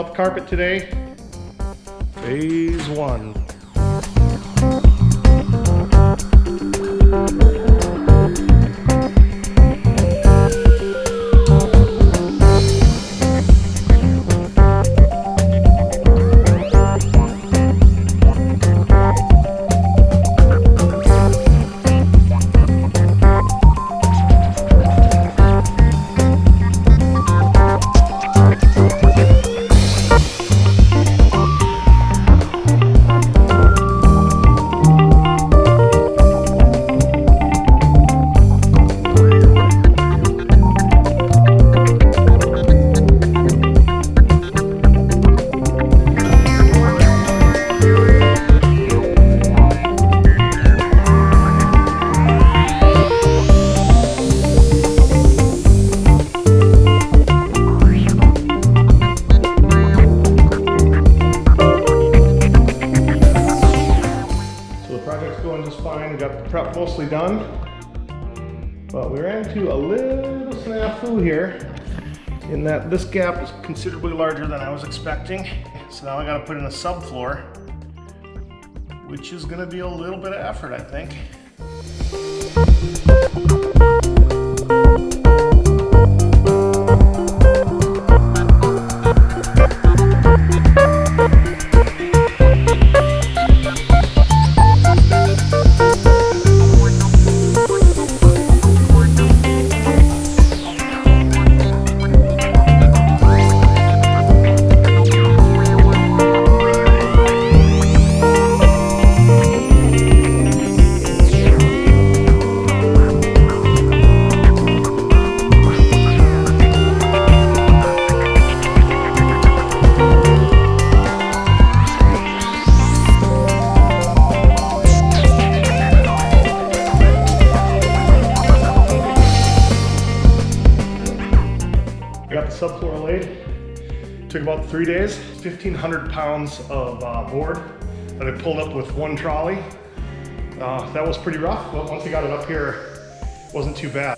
out the carpet today. Phase 1. Got the prep mostly done, but we ran into a little snafu here in that this gap is considerably larger than I was expecting. So now I got to put in a subfloor, which is going to be a little bit of effort, I think. Subfloor laid. Took about 3 days. 1,500 pounds of board that I pulled up with one trolley. That was pretty rough, but once I got it up here, it wasn't too bad.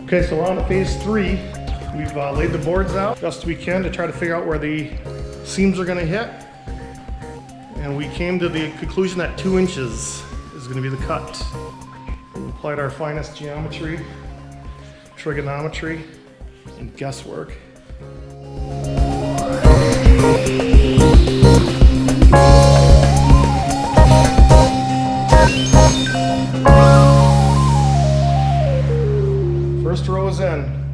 Okay, so we're on to phase 3. We've laid the boards out best we can to try to figure out where the seams are going to hit. And we came to the conclusion that 2 inches is going to be the cut. We applied our finest geometry, trigonometry, and guesswork. First row is in.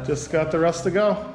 Just got the rest to go.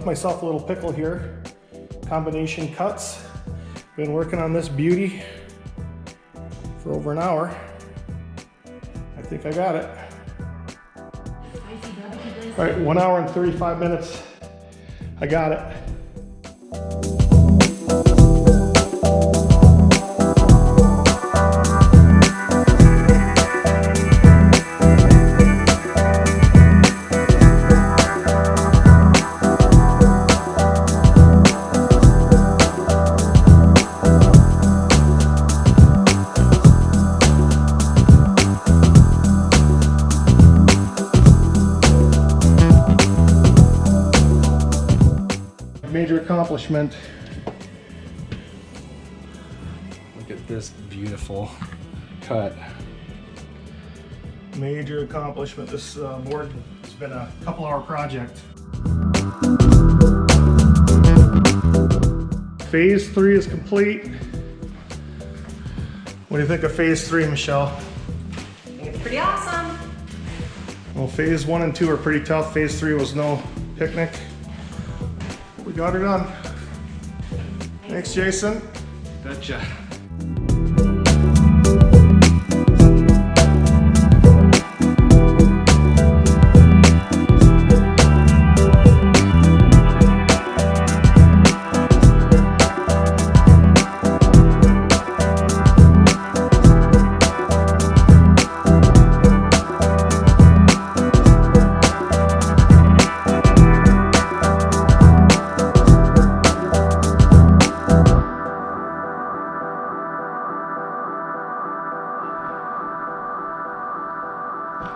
Myself a little pickle here. Combination cuts. Been working on this beauty for over an hour. I think I got it. All right, 1 hour and 35 minutes. I got it. Major accomplishment. Look at this beautiful cut. Major accomplishment. This board has been a couple-hour project. Phase 3 is complete. What do you think of phase 3, Michelle? It's pretty awesome. Well, phase 1 and 2 are pretty tough. Phase 3 was no picnic. We got her done. Thanks, Jason. Betcha.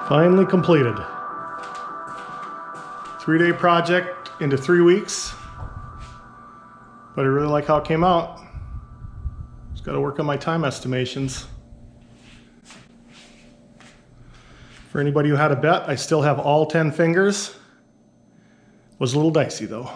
Finally completed. 3-day project into 3 weeks. But I really like how it came out. Just got to work on my time estimations. For anybody who had a bet, I still have all 10 fingers. Was a little dicey though.